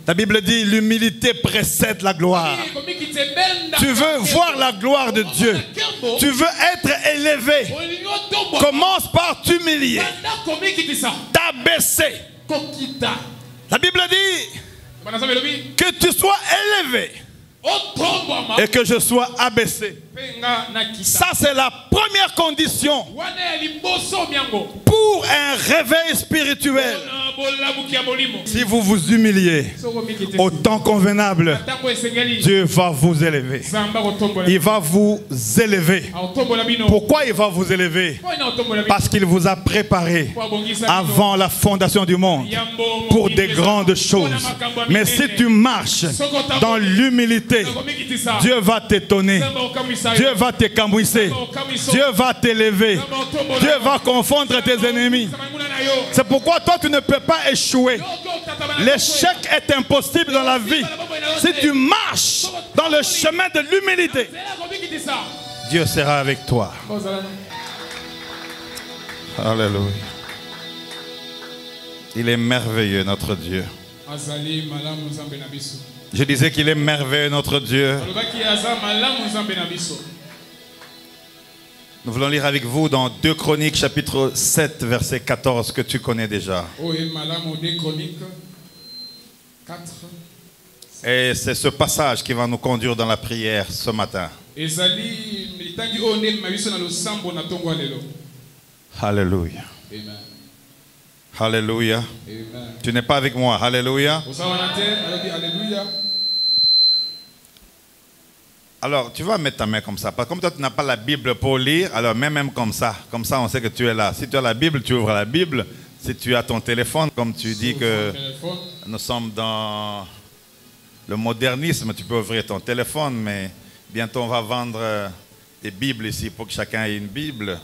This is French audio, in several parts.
La Bible dit l'humilité précède la gloire. Tu veux voir la gloire de Dieu. Tu veux être élevé. Commence par t'humilier. T'abaisser. La Bible dit que tu sois élevé et que je sois abaissé. Ça, c'est la première condition pour un réveil spirituel. Si vous vous humiliez au temps convenable, Dieu va vous élever. Il va vous élever. Pourquoi il va vous élever? Parce qu'il vous a préparé avant la fondation du monde pour des grandes choses. Mais si tu marches dans l'humilité, Dieu va t'étonner. Dieu va t'écambouisser. Dieu va t'élever. Dieu va confondre tes ennemis. C'est pourquoi toi tu ne peux pas échouer. L'échec est impossible dans la vie si tu marches dans le chemin de l'humilité. Dieu sera avec toi. Alléluia. Il est merveilleux notre Dieu. Je disais qu'il est merveilleux notre Dieu. Nous voulons lire avec vous dans 2 Chroniques chapitre 7 verset 14 que tu connais déjà. Et c'est ce passage qui va nous conduire dans la prière ce matin. Alléluia. Alléluia. Tu n'es pas avec moi. Alléluia. Alors, tu vas mettre ta main comme ça. Parce que comme toi, tu n'as pas la Bible pour lire, alors même comme ça, on sait que tu es là. Si tu as la Bible, tu ouvres la Bible. Si tu as ton téléphone, comme tu dis que nous sommes dans le modernisme, tu peux ouvrir ton téléphone, mais bientôt on va vendre des Bibles ici pour que chacun ait une Bible.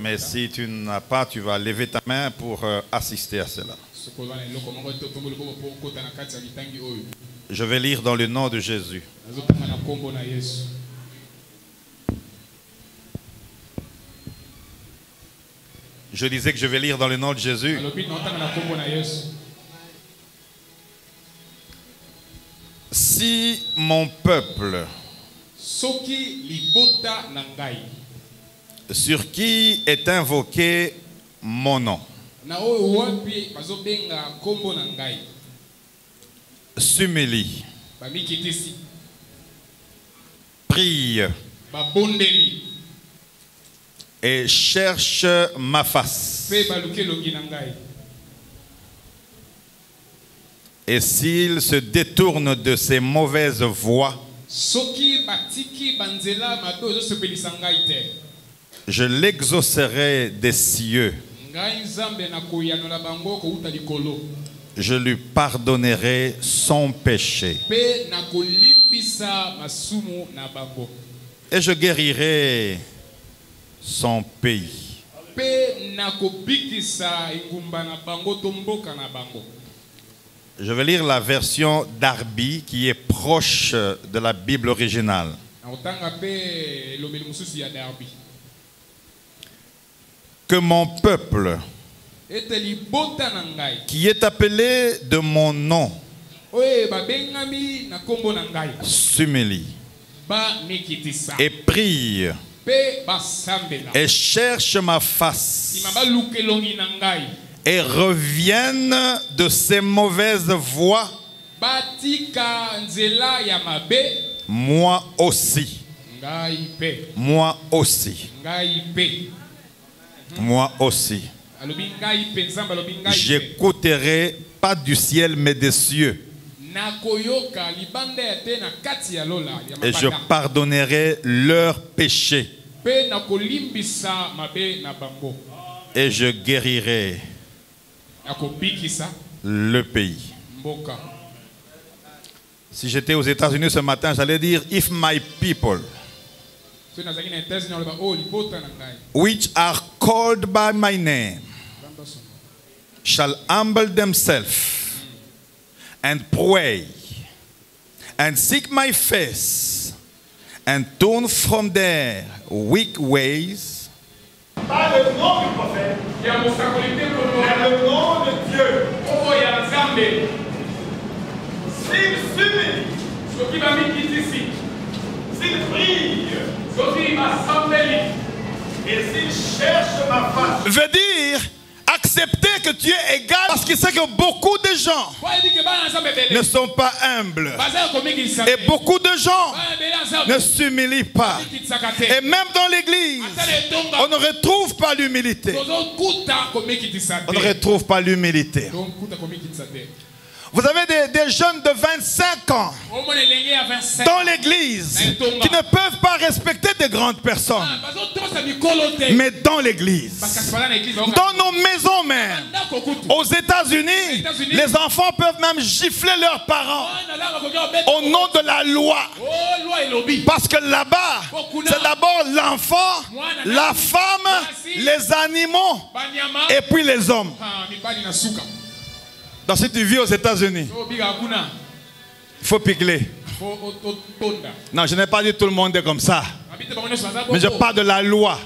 Mais si tu n'as pas, tu vas lever ta main pour assister à cela. Je vais lire dans le nom de Jésus. Je disais que je vais lire dans le nom de Jésus. Si mon peuple, sur qui est invoqué mon nom, s'humilie, prie et cherche ma face, et s'il se détourne de ses mauvaises voies, je l'exaucerai des cieux. Je lui pardonnerai son péché. Et je guérirai son pays. Je vais lire la version d'Arbi qui est proche de la Bible originale. Que mon peuple, qui est appelé de mon nom, s'humilie et prie et cherche ma face et revienne de ses mauvaises voies, moi aussi, moi aussi, moi aussi, j'écouterai pas du ciel mais des cieux, et je pardonnerai leurs péchés et je guérirai le pays. Si j'étais aux États-Unis ce matin, j'allais dire if my people which are called by my name shall humble themselves and pray and seek my face and turn from their weak ways. Pas le nom du prophète, mais le nom de Dieu. s'il s'humilie, s'il prie, et s'il cherche ma face, veut dire accepter que tu es égal, parce qu'il sait que beaucoup de gens ne sont pas humbles et beaucoup de gens ne s'humilient pas, et même dans l'église on ne retrouve pas l'humilité. On ne retrouve pas l'humilité. Vous avez des jeunes de 25 ans dans l'église qui ne peuvent pas respecter des grandes personnes. Mais dans l'église, dans nos maisons même, aux États-Unis, les enfants peuvent même gifler leurs parents au nom de la loi. Parce que là-bas, c'est d'abord l'enfant, la femme, les animaux et puis les hommes. Donc si tu vis aux États-Unis, il faut piquer. Non, je n'ai pas dit tout le monde est comme ça. Mais je parle de la loi.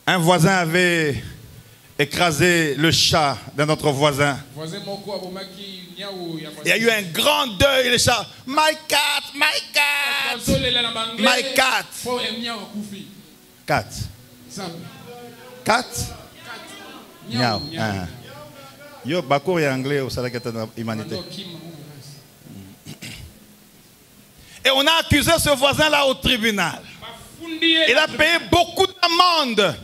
Un voisin avait écrasé le chat d'un autre voisin. Il y a eu un grand deuil, le chat. My cat, my cat, my cat. Cat. Cat. Miaou. Yo, bakour est anglais au salaire de l'humanité. Et on a accusé ce voisin-là au tribunal. Il a payé beaucoup d'amendes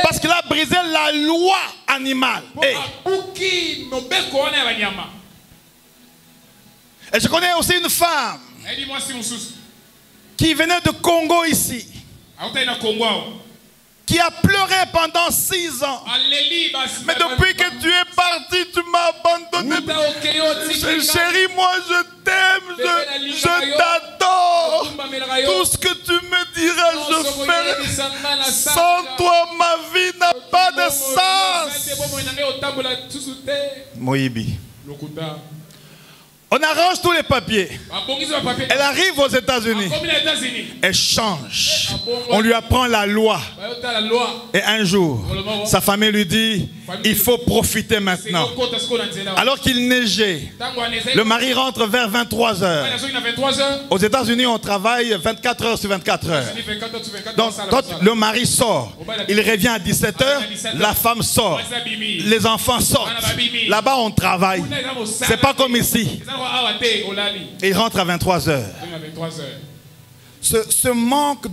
parce qu'il a brisé la loi animale. Et je connais aussi une femme qui venait de Congo ici, qui a pleuré pendant 6 ans. Mais depuis que tu es parti, tu m'as abandonné. Chérie, moi je t'aime, je t'adore. Tout ce que tu me diras, je ferai. Sans toi, ma vie n'a pas de sens. Moïbi. On arrange tous les papiers. Elle arrive aux États-Unis. Elle change. On lui apprend la loi. Et un jour, sa famille lui dit, il faut profiter maintenant. Alors qu'il neigeait, le mari rentre vers 23 h. Aux États-Unis, on travaille 24 heures sur 24 heures. Donc, quand le mari sort, il revient à 17 h, la femme sort. Les enfants sortent. Là-bas, on travaille. C'est pas comme ici. Et il rentre à 23 h. Ce manque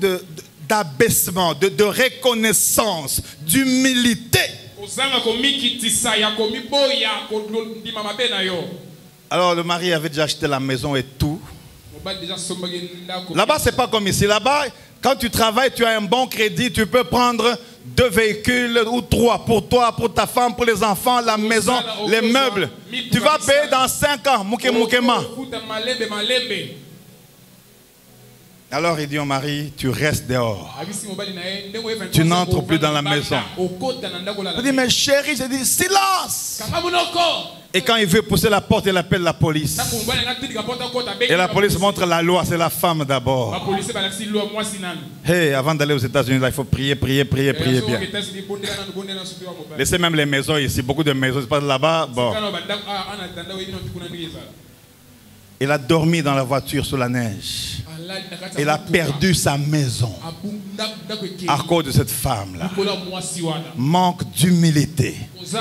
d'abaissement, de reconnaissance, d'humilité. Alors le mari avait déjà acheté la maison et tout. Là-bas, c'est pas comme ici. Là-bas, quand tu travailles, tu as un bon crédit, tu peux prendre 2 véhicules ou 3 pour toi, pour ta femme, pour les enfants, la maison, les meubles. Tu vas payer dans 5 ans. Alors il dit au mari, tu restes dehors. Tu n'entres plus dans la maison. Il dit, mais chérie, j'ai dit, silence. Et quand il veut pousser la porte, il appelle la police. Et la police montre la loi, c'est la femme d'abord. Hey, avant d'aller aux États-Unis, il faut prier, prier, prier, prier bien. Laissez même les maisons ici, beaucoup de maisons, c'est pas là-bas. Bon. Il a dormi dans la voiture sous la neige. Il a perdu sa maison à cause de cette femme-là. Manque d'humilité,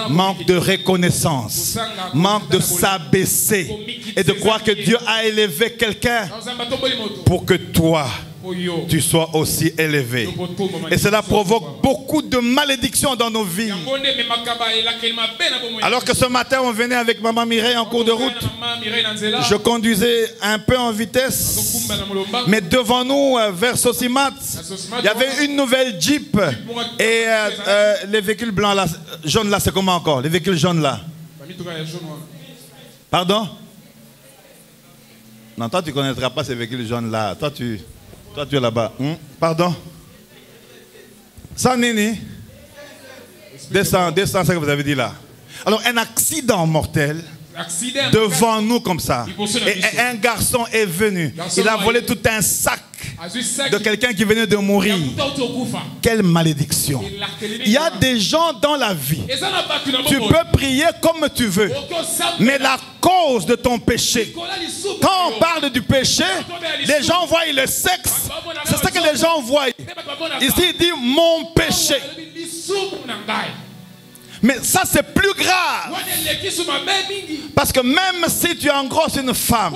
manque de reconnaissance, manque de s'abaisser et de croire que Dieu a élevé quelqu'un pour que toi, tu sois aussi élevé. Et cela provoque beaucoup de malédictions dans nos vies. Alors que ce matin, on venait avec maman Mireille en cours de route. Je conduisais un peu en vitesse. Mais devant nous, vers Sosimat, il y avait une nouvelle Jeep. Et les véhicules blancs là, jaunes là, c'est comment encore? Les véhicules jaunes là. Pardon? Non, toi tu ne connaîtras pas ces véhicules jaunes là. Toi tu es là-bas. Pardon? Sans Nini? Descends, c'est ce que vous avez dit là. Alors, un accident mortel devant nous comme ça. Et un garçon est venu. Il a volé tout un sac de quelqu'un qui venait de mourir. Quelle malédiction. Il y a des gens dans la vie. Tu peux prier comme tu veux. Mais la cause de ton péché. Quand on parle du péché, les gens voient le sexe. C'est ça que les gens voient. Ici, il dit mon péché. Mais ça c'est plus grave. Parce que même si tu engrosses une femme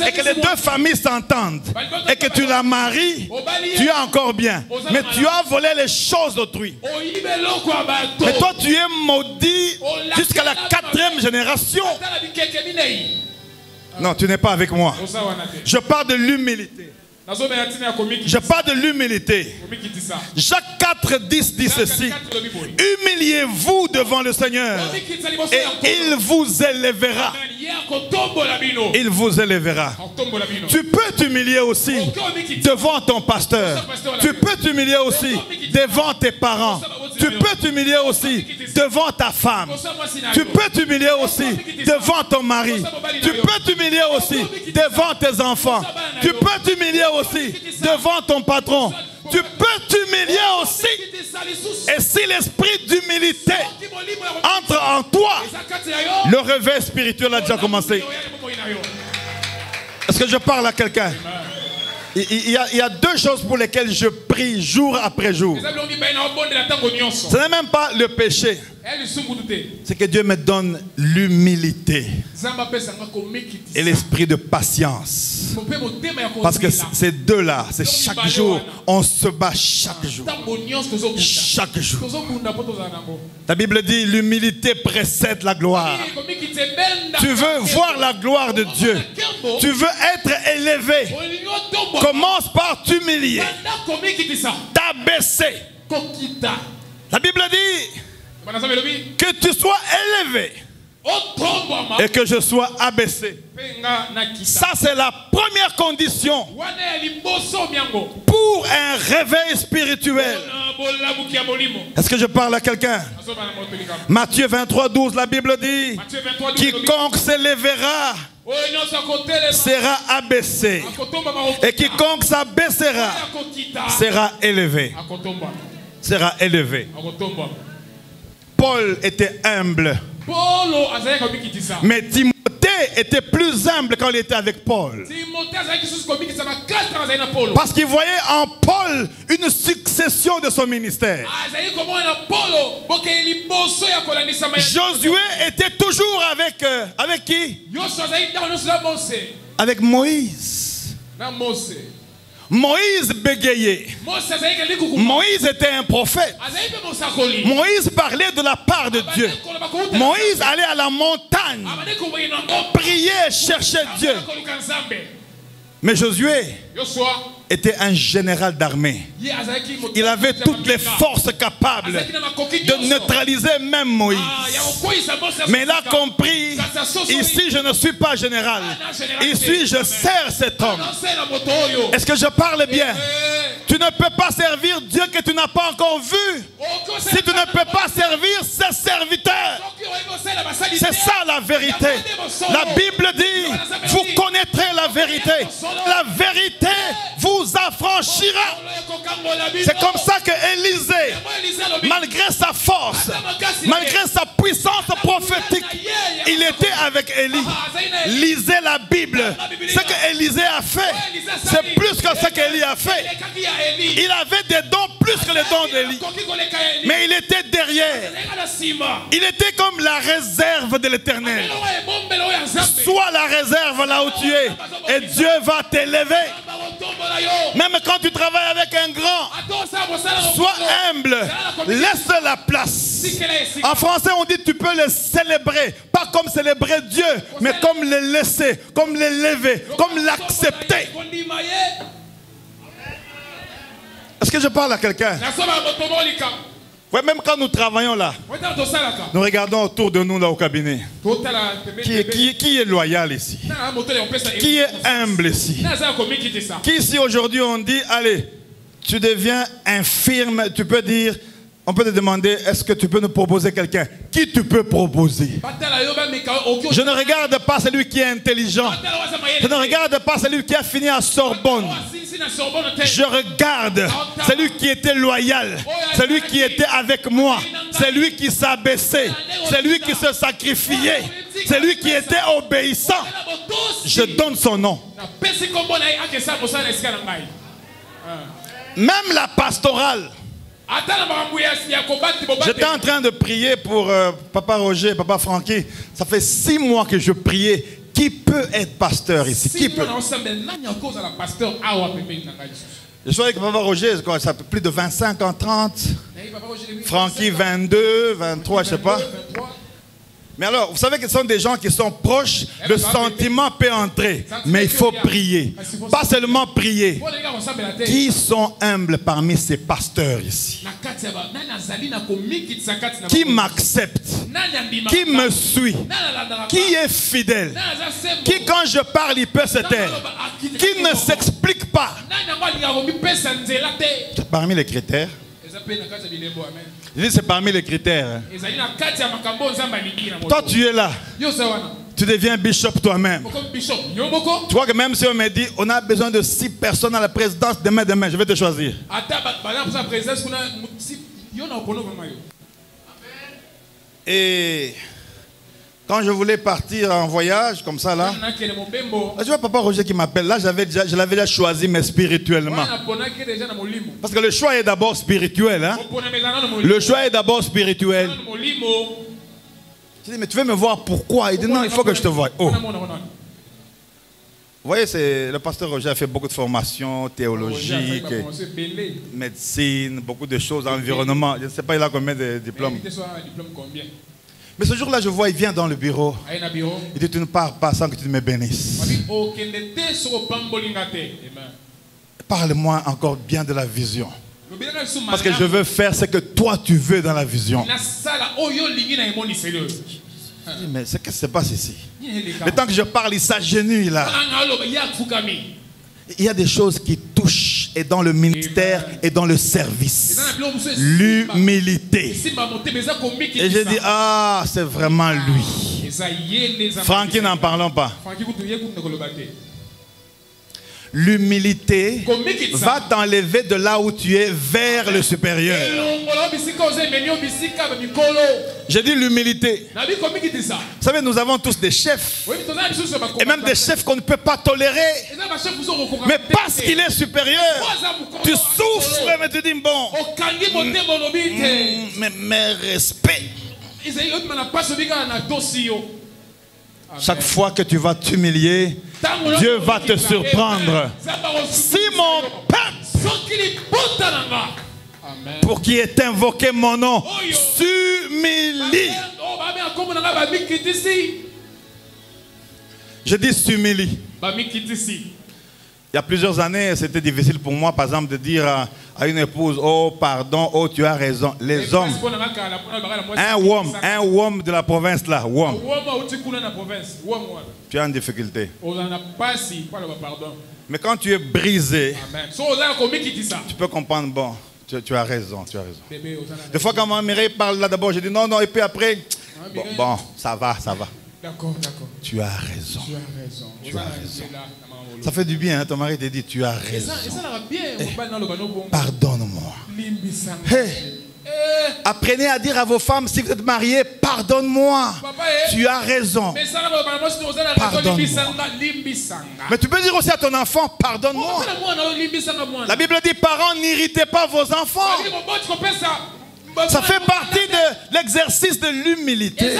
et que les deux familles s'entendent et que tu la maries, tu es encore bien. Mais tu as volé les choses d'autrui. Mais toi tu es maudit jusqu'à la 4e génération. Non, tu n'es pas avec moi. Je parle de l'humilité. Je parle de l'humilité. Jacques 4, 10 dit ceci. Humiliez-vous devant le Seigneur et il vous élèvera. Il vous élèvera. Tu peux t'humilier aussi devant ton pasteur. Tu peux t'humilier aussi devant tes parents. Tu peux t'humilier aussi devant ta femme. Tu peux t'humilier aussi devant ton mari. Tu peux t'humilier aussi devant tes enfants. Tu peux t'humilier aussi devant ton patron. Tu peux t'humilier aussi. Et si l'esprit d'humilité entre en toi, le réveil spirituel a déjà commencé. Est-ce que je parle à quelqu'un? Il y a deux choses pour lesquelles je prie jour après jour. Ce n'est même pas le péché. C'est que Dieu me donne l'humilité et l'esprit de patience. Parce que ces deux-là, c'est chaque jour, on se bat chaque jour. Chaque jour. La Bible dit l'humilité précède la gloire. Tu veux voir la gloire de Dieu. Tu veux être élevé. Commence par t'humilier. T'abaisser. La Bible dit que tu sois élevé et que je sois abaissé. Ça c'est la première condition pour un réveil spirituel. Est-ce que je parle à quelqu'un? Matthieu 23, 12, la Bible dit quiconque s'élèvera sera abaissé et quiconque s'abaissera sera élevé. Sera élevé. Paul était humble. Mais Timothée était plus humble quand il était avec Paul. Parce qu'il voyait en Paul une succession de son ministère. Josué était toujours avec qui? Avec Moïse. Moïse bégayait. Moïse était un prophète. Moïse parlait de la part de Dieu. Moïse allait à la montagne, prier, chercher Dieu. Mais Josué était un général d'armée. Il avait toutes les forces capables de neutraliser même Moïse. Mais il a compris, ici je ne suis pas général. Ici je sers cet homme. Est-ce que je parle bien? Tu ne peux pas servir Dieu que tu n'as pas encore vu. Si tu ne peux pas servir ses serviteurs. C'est ça la vérité. La Bible dit, vous connaîtrez la vérité. La vérité vous affranchira. C'est comme ça que Élisée, malgré sa force, malgré sa puissance prophétique, il était avec Élie. Lisez la Bible. Ce que Élisée a fait, c'est plus que ce qu'Élie a fait. Il avait des dons plus que les dons d'Élie. Mais il était derrière. Il était comme la réserve de l'Éternel. Sois la réserve là où tu es et Dieu va t'élever. Même quand tu travailles avec un grand, sois humble, laisse la place. En français on dit tu peux le célébrer, pas comme célébrer Dieu, mais comme le laisser, comme l'élever, comme l'accepter. Est-ce que je parle à quelqu'un? Ouais, même quand nous travaillons là, nous regardons autour de nous là au cabinet. Qui est loyal ici? Qui est humble ici? Qui si aujourd'hui on dit, allez, tu deviens infirme, tu peux dire, on peut te demander, est-ce que tu peux nous proposer quelqu'un? Qui tu peux proposer? Je ne regarde pas celui qui est intelligent. Je ne regarde pas celui qui a fini à Sorbonne. Je regarde celui qui était loyal, celui qui était avec moi, celui qui s'abaissait, celui qui se sacrifiait, celui qui était obéissant. Je donne son nom. Même la pastorale. J'étais en train de prier pour Papa Roger, Papa Francky. Ça fait 6 mois que je priais. Qui peut être pasteur ici? Qui peut? Je suis avec Papa Roger, ça fait plus de 25 ans, 30. Francky, 22, 23, je ne sais pas. Mais alors, vous savez que ce sont des gens qui sont proches, le sentiment peut entrer. Mais il faut prier. Pas seulement prier. Qui sont humbles parmi ces pasteurs ici? Qui m'accepte? Qui me suit? Qui est fidèle? Qui, quand je parle, il peut se taire? Qui ne s'explique pas? Parmi les critères. C'est parmi les critères. Toi, tu es là. Tu deviens bishop toi-même. Tu vois que même si on me dit on a besoin de 6 personnes à la présidence demain, je vais te choisir. Et quand je voulais partir en voyage comme ça là, je vois Papa Roger qui m'appelle. Là, je l'avais déjà choisi, mais spirituellement. Parce que le choix est d'abord spirituel. Hein? Le choix est d'abord spirituel. Je dis, mais tu veux me voir pourquoi? Il dit, non, il faut que je te voie. Oh. Vous voyez, le pasteur Roger a fait beaucoup de formations théologiques, médecine, beaucoup de choses, environnement. Je ne sais pas, il a combien de diplômes. Mais ce jour-là, je vois, il vient dans le bureau. Il dit, tu ne pars pas sans que tu me bénisses. Parle-moi encore bien de la vision. Parce que je veux faire ce que toi tu veux dans la vision. Mais qu'est-ce qui se passe ici? Le temps que je parle, il s'agenouille là. Il y a des choses qui touchent et dans le ministère et dans le service. L'humilité. Et je dis, ah, c'est vraiment lui. Francky, n'en parlons pas. L'humilité va t'enlever de là où tu es vers le supérieur. J'ai dit l'humilité. Vous savez, nous avons tous des chefs. Et même des chefs qu'on ne peut pas tolérer. Mais parce qu'il est supérieur, tu souffres, mais tu dis, bon, mais respect. Chaque fois que tu vas t'humilier, Dieu va te surprendre. Si mon peuple, pour qui est invoqué mon nom, s'humilie. Je dis s'humilie. Il y a plusieurs années, c'était difficile pour moi, par exemple, de dire à une épouse, oh pardon, oh tu as raison. Les hommes, un homme de la province là, tu as une difficulté. Mais quand tu es brisé, tu peux comprendre, bon, tu as raison, tu as raison. Des fois quand ma mère parle là d'abord, je dis non, non, et puis après, bon, ça va, ça va. D'accord, d'accord. Tu as raison. Tu as raison. Tu as raison. Ça fait du bien, hein? Ton mari te dit tu as raison. Pardonne-moi. Hey. Apprenez à dire à vos femmes, si vous êtes mariés, pardonne-moi. Tu as raison. Pardonne-moi. Mais tu peux dire aussi à ton enfant, pardonne-moi. La Bible dit, parents, n'irritez pas vos enfants. Ça fait partie de l'exercice de l'humilité.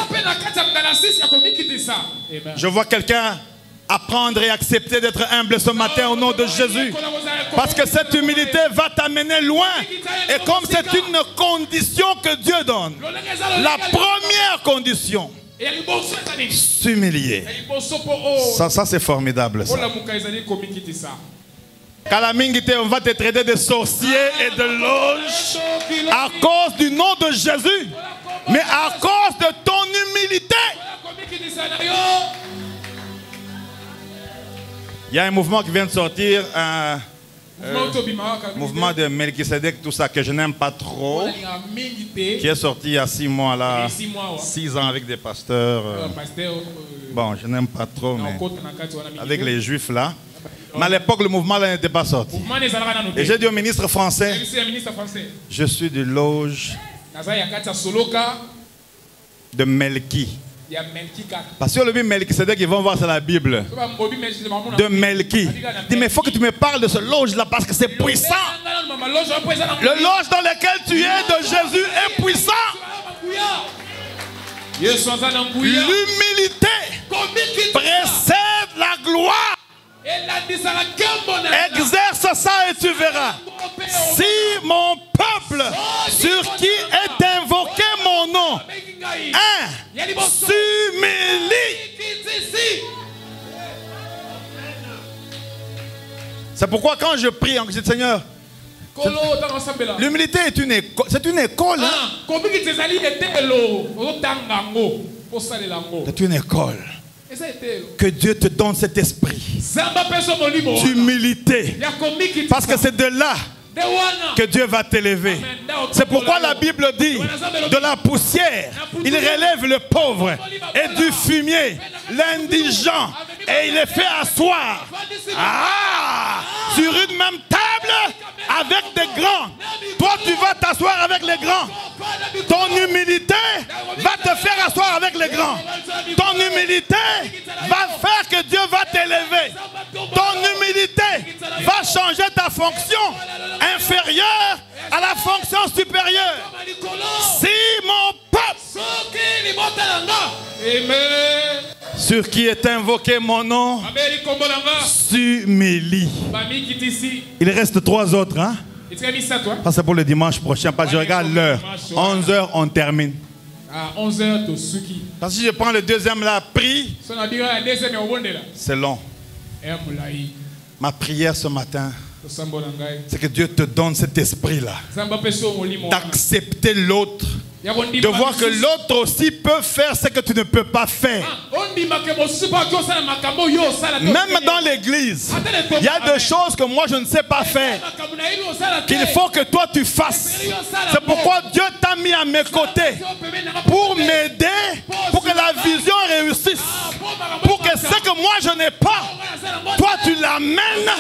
Je vois quelqu'un apprendre et accepter d'être humble ce matin au nom de Jésus. Parce que cette humilité va t'amener loin. Et comme c'est une condition que Dieu donne, la première condition, s'humilier. Ça c'est formidable. Ça. Kalamingite, on va te traiter de sorcier et de loge à cause du nom de Jésus, mais à cause de ton humilité. Il y a un mouvement qui vient de sortir, un mouvement de Melchisedec, tout ça que je n'aime pas trop, qui est sorti il y a 6 mois là, 6 ans avec des pasteurs. Bon, je n'aime pas trop, mais avec les juifs là. Mais à l'époque, le mouvement là n'était pas sorti. Et j'ai dit au ministre français, je suis de loge de Melki. Parce que le Melki, c'est qu'ils vont voir sur la Bible. De Melki. Il dit, mais il faut que tu me parles de ce loge-là parce que c'est puissant. Le loge dans lequel tu es de Jésus est puissant. L'humilité précède la gloire. Exerce ça et tu verras. Si mon peuple sur qui est invoqué mon nom s'humilie. C'est pourquoi quand je prie, je dis Seigneur, l'humilité est une école. C'est une école. Hein? C'est une école. Que Dieu te donne cet esprit d'humilité. Parce que c'est de là que Dieu va t'élever. C'est pourquoi la Bible dit, de la poussière, il relève le pauvre, et du fumier, l'indigent, et il les fait asseoir sur une même table avec des grands. Toi, tu vas t'asseoir avec les grands. Ton humilité va te faire asseoir avec les grands. Ton humilité va faire que Dieu va t'élever. Ton humilité va changer ta fonction inférieure à la fonction supérieure. Si mon peuple sur qui est invoqué mon nom s'humilie. Il reste 3 autres, hein? Ça c'est pour le dimanche prochain, parce que je regarde l'heure. 11h on termine. Parce que si je prends le deuxième là, prie, c'est long. Ma prière ce matin, c'est que Dieu te donne cet esprit-là, d'accepter l'autre, de voir que l'autre aussi peut faire ce que tu ne peux pas faire. Même dans l'église, il y a des choses que moi je ne sais pas faire, qu'il faut que toi tu fasses. C'est pourquoi Dieu t'a mis à mes côtés pour m'aider, pour que la vision réussisse, pour que ce que moi je n'ai pas, toi tu l'amènes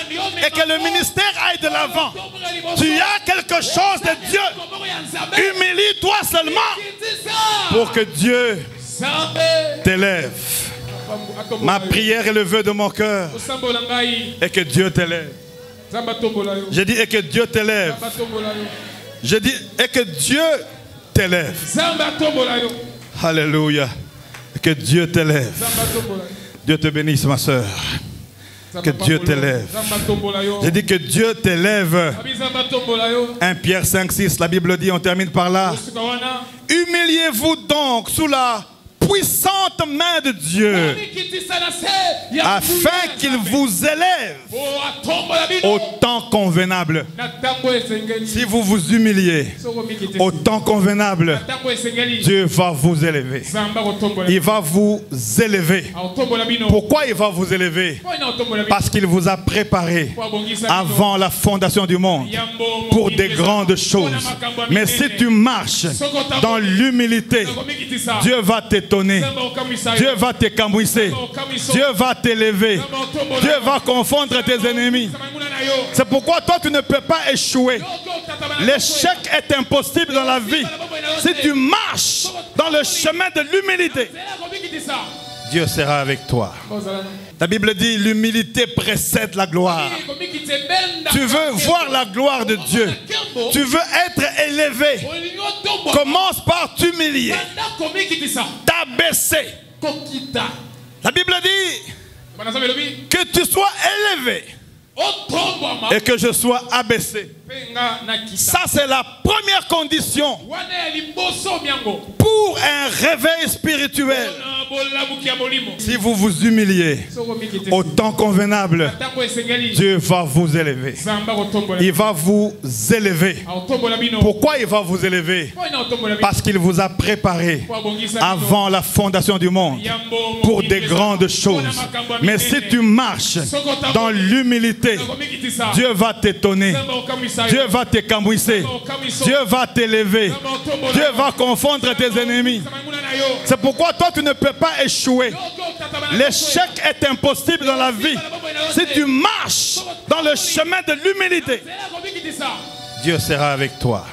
et que le ministère aille de l'avant. Tu as quelque chose de Dieu. Humilie-toi seulement pour que Dieu t'élève. Ma prière est le vœu de mon cœur. Et que Dieu t'élève. Je dis et que Dieu t'élève. Je dis et que Dieu t'élève. Alléluia. Et que Dieu t'élève. Dieu te bénisse, ma soeur. Que Dieu t'élève. J'ai dit que Dieu t'élève. 1 Pierre 5, 6, la Bible dit, on termine par là. Humiliez-vous donc sous la puissante main de Dieu, afin qu'il vous élève au temps convenable. Si vous vous humiliez au temps convenable, Dieu va vous élever. Il va vous élever. Pourquoi il va vous élever? Parce qu'il vous a préparé avant la fondation du monde pour des grandes choses. Mais si tu marches dans l'humilité, Dieu va t'étonner. Dieu va te cambouisser. Dieu va t'élever. Dieu va confondre tes ennemis. C'est pourquoi toi tu ne peux pas échouer. L'échec est impossible dans la vie si tu marches dans le chemin de l'humilité. Dieu sera avec toi. La Bible dit l'humilité précède la gloire. Tu veux voir la gloire de Dieu. Tu veux être élevé. Commence par t'humilier. T'abaisser. La Bible dit que tu sois élevé et que je sois abaissé. Ça c'est la première condition pour un réveil spirituel. Si vous vous humiliez au temps convenable, Dieu va vous élever. Il va vous élever. Pourquoi il va vous élever? Parce qu'il vous a préparé avant la fondation du monde pour des grandes choses. Mais si tu marches dans l'humilité, Dieu va t'étonner. Dieu va te cambouisser. Dieu va t'élever. Dieu va confondre tes ennemis. C'est pourquoi toi tu ne peux pas échouer. L'échec est impossible dans la vie Si tu marches dans le chemin de l'humilité, Dieu sera avec toi.